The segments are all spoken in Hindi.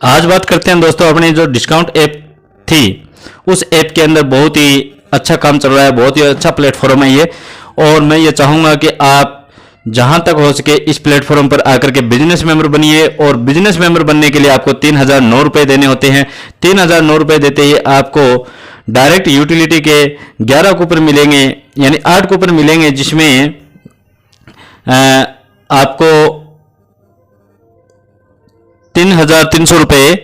आज बात करते हैं दोस्तों अपनी जो डिस्काउंट ऐप थी उस ऐप के अंदर बहुत ही अच्छा काम चल रहा है, बहुत ही अच्छा प्लेटफॉर्म है ये। और मैं ये चाहूँगा कि आप जहां तक हो सके इस प्लेटफॉर्म पर आकर के बिजनेस मेंबर बनिए। और बिजनेस मेंबर बनने के लिए आपको 3009 रुपये देने होते हैं। 3009 रुपये देते ही आपको डायरेक्ट यूटिलिटी के 11 कूपन मिलेंगे, यानी 8 कूपन मिलेंगे, जिसमें आपको 3300 रुपये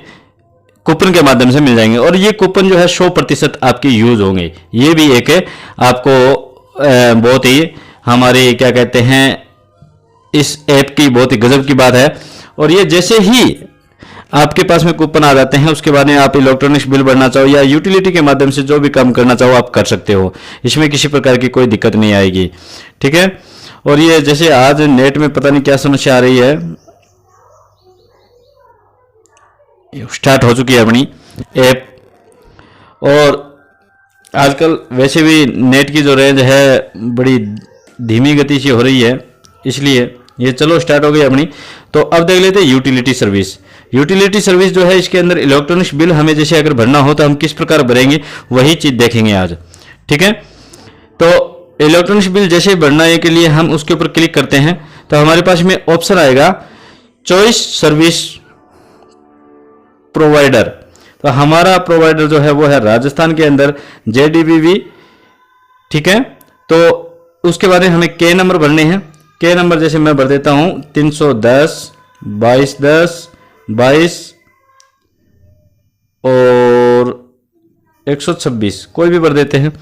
कूपन के माध्यम से मिल जाएंगे। और ये कूपन जो है 100% आपके यूज होंगे। ये भी एक आपको बहुत ही हमारे क्या कहते हैं इस ऐप की बहुत ही गजब की बात है। और ये जैसे ही आपके पास में कूपन आ जाते हैं उसके बाद में आप इलेक्ट्रॉनिक्स बिल भरना चाहो या यूटिलिटी के माध्यम से जो भी काम करना चाहो आप कर सकते हो। इसमें किसी प्रकार की कोई दिक्कत नहीं आएगी, ठीक है। और ये जैसे आज नेट में पता नहीं क्या समस्या आ रही है, स्टार्ट हो चुकी है अपनी ऐप। और आजकल वैसे भी नेट की जो रेंज है बड़ी धीमी गति से हो रही है, इसलिए ये चलो स्टार्ट हो गई अपनी। तो अब देख लेते हैं यूटिलिटी सर्विस। यूटिलिटी सर्विस जो है इसके अंदर इलेक्ट्रॉनिक्स बिल हमें जैसे अगर भरना हो तो हम किस प्रकार भरेंगे वही चीज देखेंगे आज, ठीक है। तो इलेक्ट्रॉनिक्स बिल जैसे भरने के लिए हम उसके ऊपर क्लिक करते हैं तो हमारे पास में ऑप्शन आएगा चॉइस सर्विस प्रोवाइडर। तो हमारा प्रोवाइडर जो है वो है राजस्थान के अंदर JDBV, ठीक है। तो उसके बाद में हमें के नंबर भरने हैं। के नंबर जैसे मैं भर देता हूं 310 2210 22 और 126, कोई भी भर देते हैं।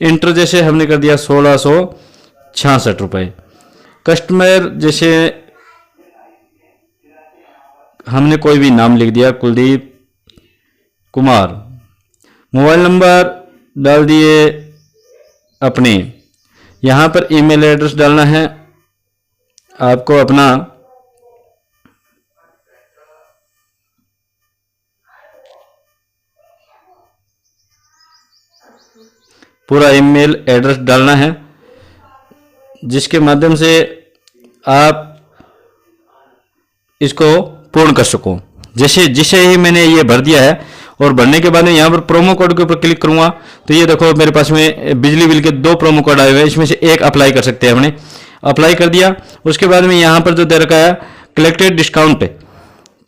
इंटर जैसे हमने कर दिया 1666 रुपये। कस्टमर जैसे हमने कोई भी नाम लिख दिया, कुलदीप कुमार। मोबाइल नंबर डाल दिए अपने। यहां पर ईमेल एड्रेस डालना है आपको अपना। पूरा ईमेल एड्रेस डालना है जिसके माध्यम से आप इसको पूर्ण कर सको। जिसे ही मैंने ये भर दिया है और भरने के बाद में यहाँ पर प्रोमो कोड के ऊपर क्लिक करूंगा तो ये देखो मेरे पास में बिजली बिल के 2 प्रोमो कोड आए हुए हैं, इसमें से एक अप्लाई कर सकते हैं। हमने अप्लाई कर दिया। उसके बाद में यहाँ पर जो दे रखा है कलेक्टेड डिस्काउंट,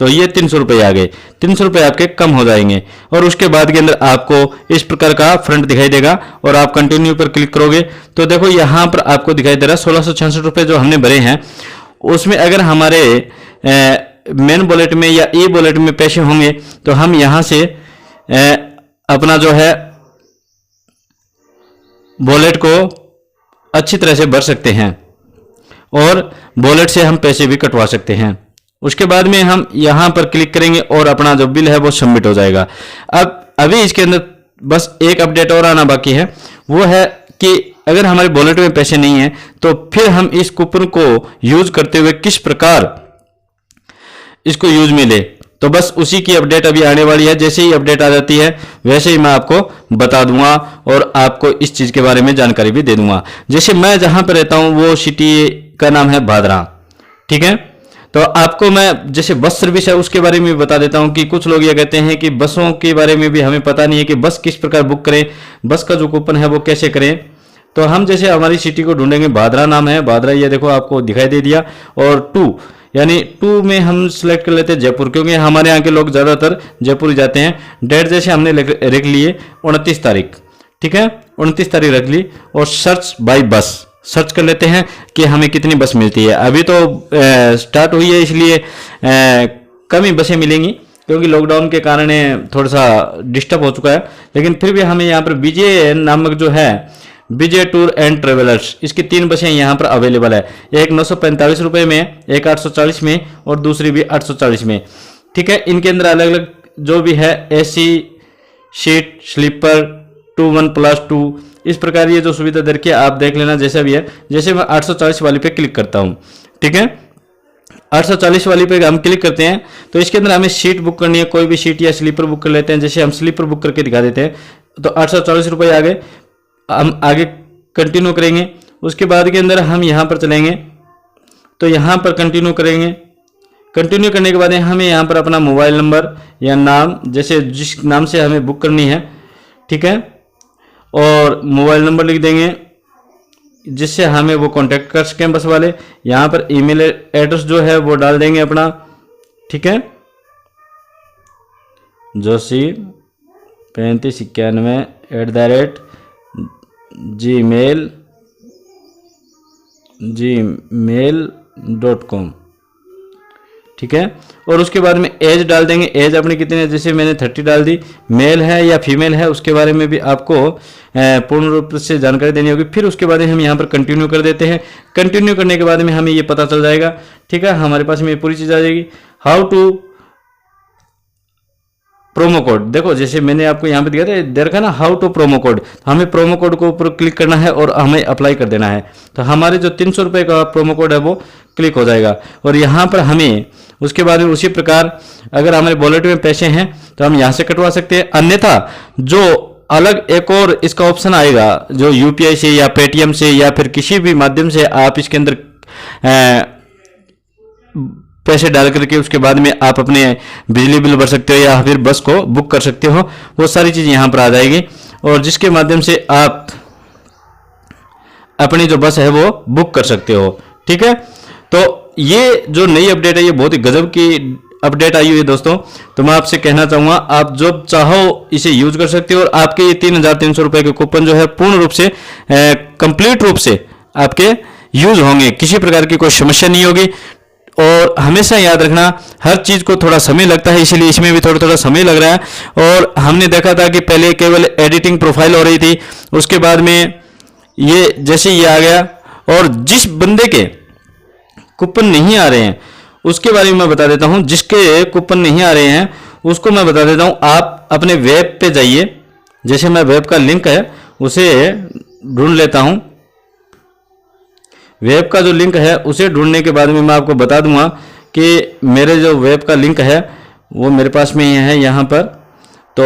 तो ये 300 रुपये आ गए। 300 रुपये आपके कम हो जाएंगे। और उसके बाद के अंदर आपको इस प्रकार का फ्रंट दिखाई देगा और आप कंटिन्यू पर क्लिक करोगे तो देखो यहाँ पर आपको दिखाई दे रहा है 1666 रुपये जो हमने भरे हैं। उसमें अगर हमारे मेन वॉलेट में या ई वॉलेट में पैसे होंगे तो हम यहां से अपना जो है वॉलेट को अच्छी तरह से भर सकते हैं और वॉलेट से हम पैसे भी कटवा सकते हैं। उसके बाद में हम यहां पर क्लिक करेंगे और अपना जो बिल है वो सबमिट हो जाएगा। अब अभी इसके अंदर बस एक अपडेट और आना बाकी है, वो है कि अगर हमारे वॉलेट में पैसे नहीं है तो फिर हम इस कूपन को यूज करते हुए किस प्रकार इसको यूज में ले। तो बस उसी की अपडेट अभी आने वाली है। जैसे ही अपडेट आ जाती है वैसे ही मैं आपको बता दूंगा और आपको इस चीज के बारे में जानकारी भी दे दूंगा। जैसे मैं जहां पर रहता हूं वो सिटी का नाम है भादरा, ठीक है। तो आपको मैं जैसे बस सर्विस है उसके बारे में भी बता देता हूं कि कुछ लोग ये कहते हैं कि बसों के बारे में भी हमें पता नहीं है कि बस किस प्रकार बुक करें, बस का जो कूपन है वो कैसे करें। तो हम जैसे हमारी सिटी को ढूंढेंगे, भादरा नाम है, भादरा ये देखो आपको दिखाई दे दिया। और 2 यानी 2 में हम सिलेक्ट कर लेते हैं जयपुर, क्योंकि हमारे यहाँ के लोग ज़्यादातर जयपुर ही जाते हैं। डेट जैसे हमने रख लिए 29 तारीख, ठीक है, 29 तारीख रख ली। और सर्च बाय बस सर्च कर लेते हैं कि हमें कितनी बस मिलती है। अभी तो स्टार्ट हुई है इसलिए कम ही बसें मिलेंगी क्योंकि लॉकडाउन के कारण थोड़ा सा डिस्टर्ब हो चुका है। लेकिन फिर भी हमें यहाँ पर विजय नामक जो है विजय टूर एंड ट्रेवलर्स, इसकी 3 बसें यहाँ पर अवेलेबल है। एक 945 रुपये में, एक 840 में और दूसरी भी 840 में, ठीक है। इनके अंदर अलग अलग जो भी है AC सीट, स्लीपर, 2 1+2 इस प्रकार ये जो सुविधा दे रखी है आप देख लेना जैसा भी है। जैसे मैं 840 वाली पे क्लिक करता हूँ, ठीक है, 840 वाली पे हम क्लिक करते हैं तो इसके अंदर हमें सीट बुक करनी है, कोई भी सीट या स्लीपर बुक कर लेते हैं। जैसे हम स्लीपर बुक करके दिखा देते हैं तो 840 रुपये आ गए। हम आगे कंटिन्यू करेंगे। उसके बाद के अंदर हम यहाँ पर चलेंगे तो यहाँ पर कंटिन्यू करेंगे। कंटिन्यू करने के बाद हमें यहाँ पर अपना मोबाइल नंबर या नाम, जैसे जिस नाम से हमें बुक करनी है, ठीक है, और मोबाइल नंबर लिख देंगे जिससे हमें वो कांटेक्ट कर सकें बस वाले। यहाँ पर ईमेल एड्रेस जो है वो डाल देंगे अपना, ठीक है, joshi3591@gmail.com, ठीक है। और उसके बाद में एज डाल देंगे, एज अपनी कितनी है, जैसे मैंने 30 डाल दी। मेल है या फीमेल है उसके बारे में भी आपको पूर्ण रूप से जानकारी देनी होगी। फिर उसके बाद हम यहाँ पर कंटिन्यू कर देते हैं। कंटिन्यू करने के बाद में हमें ये पता चल जाएगा, ठीक है, हमारे पास में ये पूरी चीज़ आ जाएगी। हाउ टू प्रोमो कोड, देखो जैसे मैंने आपको यहाँ पे दिया था, देखा ना, हाउ टू प्रोमो कोड, हमें प्रोमो कोड को ऊपर क्लिक करना है और हमें अप्लाई कर देना है। तो हमारे जो 300 रुपये का प्रोमो कोड है वो क्लिक हो जाएगा। और यहाँ पर हमें उसके बाद में उसी प्रकार अगर हमारे वॉलेट में पैसे हैं तो हम यहाँ से कटवा सकते हैं, अन्यथा जो अलग एक और इसका ऑप्शन आएगा जो यूपीआई से या पेटीएम से या फिर किसी भी माध्यम से आप इसके अंदर पैसे डाल करके उसके बाद में आप अपने बिजली बिल भर सकते हो या फिर बस को बुक कर सकते हो। वो सारी चीज़ यहाँ पर आ जाएगी और जिसके माध्यम से आप अपनी जो बस है वो बुक कर सकते हो, ठीक है। तो ये जो नई अपडेट है ये बहुत ही गजब की अपडेट आई हुई है दोस्तों। तो मैं आपसे कहना चाहूँगा आप जब चाहो इसे यूज कर सकते हो और आपके ये 3,300 रुपये के कूपन जो है पूर्ण रूप से कंप्लीट रूप से आपके यूज होंगे, किसी प्रकार की कोई समस्या नहीं होगी। और हमेशा याद रखना हर चीज़ को थोड़ा समय लगता है, इसलिए इसमें भी थोड़ा थोड़ा समय लग रहा है। और हमने देखा था कि पहले केवल एडिटिंग प्रोफाइल हो रही थी, उसके बाद में ये जैसे ये आ गया। और जिस बंदे के कूपन नहीं आ रहे हैं उसके बारे में मैं बता देता हूं, जिसके कूपन नहीं आ रहे हैं उसको मैं बता देता हूं। आप अपने वेब पे जाइए, जैसे मैं वेब का लिंक है उसे ढूंढ लेता हूं। वेब का जो लिंक है उसे ढूंढने के बाद में मैं आपको बता दूंगा कि मेरे जो वेब का लिंक है वो मेरे पास में ही है यहाँ पर। तो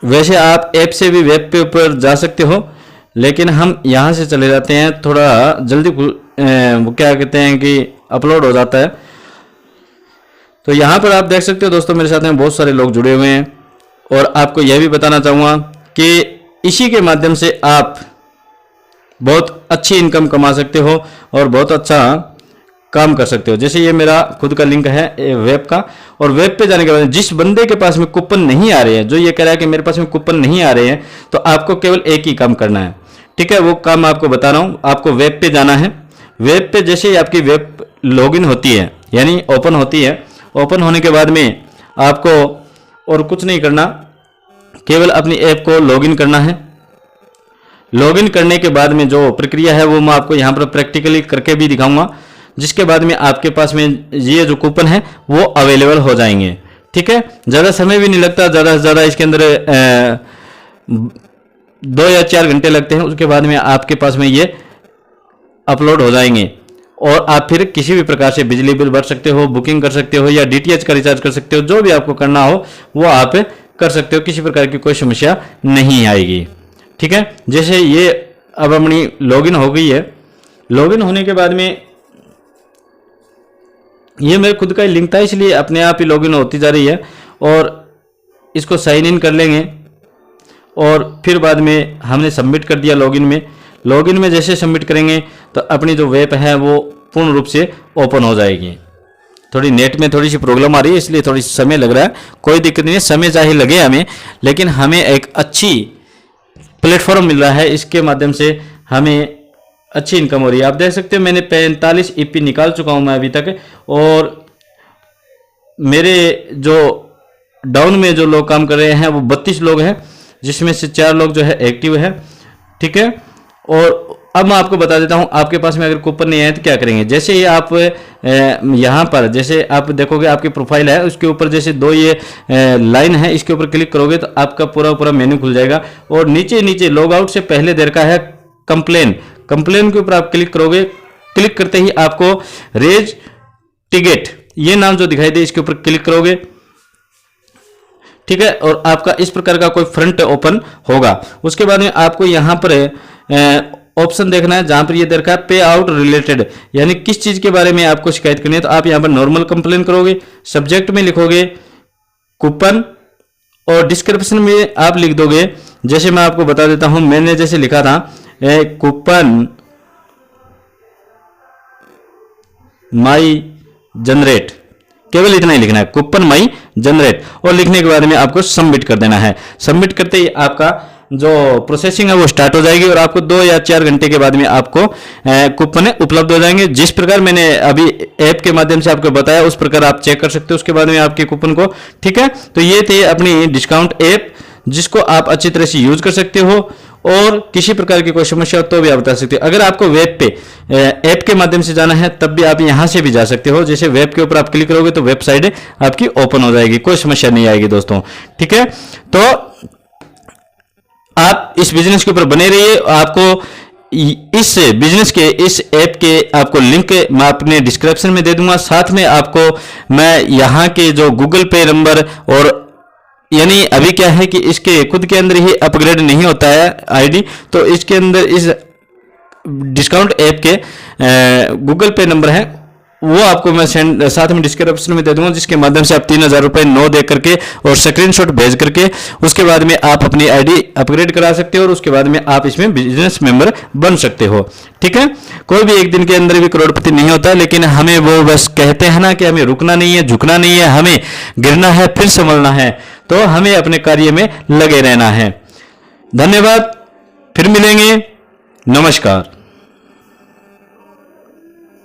वैसे आप ऐप से भी वेब पे ऊपर जा सकते हो, लेकिन हम यहाँ से चले जाते हैं, थोड़ा जल्दी वो क्या कहते हैं कि अपलोड हो जाता है। तो यहाँ पर आप देख सकते हो दोस्तों मेरे साथ में बहुत सारे लोग जुड़े हुए हैं। और आपको यह भी बताना चाहूँगा कि इसी के माध्यम से आप बहुत अच्छी इनकम कमा सकते हो और बहुत अच्छा काम कर सकते हो। जैसे ये मेरा खुद का लिंक है वेब का, और वेब पे जाने के बाद जिस बंदे के पास में कूपन नहीं आ रहे हैं, जो ये कह रहा है कि मेरे पास में कूपन नहीं आ रहे हैं, तो आपको केवल एक ही काम करना है, ठीक है। वो काम मैं आपको बता रहा हूँ। आपको वेब पे जाना है। वेब पे जैसे ही आपकी वेब लॉगिन होती है यानी ओपन होती है, ओपन होने के बाद में आपको और कुछ नहीं करना, केवल अपनी ऐप को लॉगिन करना है। लॉगिन करने के बाद में जो प्रक्रिया है वो मैं आपको यहाँ पर प्रैक्टिकली करके भी दिखाऊंगा, जिसके बाद में आपके पास में ये जो कूपन है वो अवेलेबल हो जाएंगे, ठीक है। ज़्यादा समय भी नहीं लगता, ज़्यादा से ज़्यादा इसके अंदर 2 या 4 घंटे लगते हैं। उसके बाद में आपके पास में ये अपलोड हो जाएंगे और आप फिर किसी भी प्रकार से बिजली बिल भर सकते हो, बुकिंग कर सकते हो या डीटीएच का रिचार्ज कर सकते हो, जो भी आपको करना हो वो आप कर सकते हो, किसी प्रकार की कोई समस्या नहीं आएगी, ठीक है। जैसे ये अब अपनी लॉगिन हो गई है, लॉगिन होने के बाद में ये मेरे खुद का ही लिंक था इसलिए अपने आप ही लॉगिन होती जा रही है। और इसको साइन इन कर लेंगे और फिर बाद में हमने सबमिट कर दिया लॉगिन में। लॉगिन में जैसे सबमिट करेंगे तो अपनी जो वेब है वो पूर्ण रूप से ओपन हो जाएगी। थोड़ी नेट में थोड़ी सी प्रॉब्लम आ रही है इसलिए थोड़ी समय लग रहा है, कोई दिक्कत नहीं है, समय चाहे लगे हमें, लेकिन हमें एक अच्छी प्लेटफॉर्म मिल रहा है, इसके माध्यम से हमें अच्छी इनकम हो रही है। आप देख सकते हो मैंने 45 ईपी निकाल चुका हूं मैं अभी तक, और मेरे जो डाउन में जो लोग काम कर रहे हैं वो 32 लोग हैं, जिसमें से 4 लोग जो है एक्टिव है, ठीक है। और अब मैं आपको बता देता हूं आपके पास में अगर कूपन नहीं आए तो क्या करेंगे। जैसे ही आप यहाँ पर जैसे आप देखोगे आपकी प्रोफाइल है उसके ऊपर जैसे 2 ये लाइन है, इसके ऊपर क्लिक करोगे तो आपका पूरा मेन्यू खुल जाएगा। और नीचे लॉग आउट से पहले देर का है कंप्लेन के ऊपर आप क्लिक करोगे। क्लिक करते ही आपको रेज टिकट ये नाम जो दिखाई दे इसके ऊपर क्लिक करोगे, ठीक है। और आपका इस प्रकार का कोई फ्रंट ओपन होगा। उसके बाद में आपको यहाँ पर ऑप्शन देखना है जहां पर ये दे रखा है पे आउट रिलेटेड, यानी किस चीज के बारे में आपको शिकायत करनी है। तो आप यहां पर नॉर्मल कंप्लेन करोगे, सब्जेक्ट में लिखोगे कूपन और डिस्क्रिप्शन में आप लिख दोगे, जैसे मैं आपको बता देता हूं, मैंने जैसे लिखा था कूपन माई जनरेट, केवल इतना ही लिखना है, कूपन माई जनरेट, और लिखने के बाद में आपको सबमिट कर देना है। सबमिट करते ही आपका जो प्रोसेसिंग है वो स्टार्ट हो जाएगी और आपको 2 या 4 घंटे के बाद में आपको कूपन उपलब्ध हो जाएंगे। जिस प्रकार मैंने अभी ऐप के माध्यम से आपको बताया उस प्रकार आप चेक कर सकते हो उसके बाद में आपके कूपन को। ठीक है, तो ये थे अपनी डिस्काउंट ऐप जिसको आप अच्छी तरह से यूज कर सकते हो और किसी प्रकार की कोई समस्या हो तो भी आप बता सकते हो। अगर आपको वेब पे ऐप के माध्यम से जाना है तब भी आप यहां से भी जा सकते हो, जैसे वेब के ऊपर आप क्लिक करोगे तो वेबसाइट आपकी ओपन हो जाएगी, कोई समस्या नहीं आएगी दोस्तों। ठीक है, तो आप इस बिजनेस के ऊपर बने रहिए। आपको इस बिजनेस के इस ऐप के आपको लिंक मैं अपने डिस्क्रिप्शन में दे दूंगा, साथ में आपको मैं यहाँ के जो गूगल पे नंबर और यानी अभी क्या है कि इसके खुद के अंदर ही अपग्रेड नहीं होता है आईडी, तो इसके अंदर इस डिस्काउंट ऐप के गूगल पे नंबर है वो आपको मैं साथ में डिस्क्रिप्शन में दे दूंगा, जिसके माध्यम से आप 3000 रुपए नो दे करके और स्क्रीनशॉट भेज करके उसके बाद में आप अपनी आईडी अपग्रेड करा सकते हो और उसके बाद में आप इसमें बिजनेस मेंबर बन सकते हो। ठीक है, कोई भी एक दिन के अंदर भी करोड़पति नहीं होता, लेकिन हमें वो बस कहते हैं ना कि हमें रुकना नहीं है, झुकना नहीं है, हमें गिरना है फिर संभलना है, तो हमें अपने कार्य में लगे रहना है। धन्यवाद, फिर मिलेंगे, नमस्कार।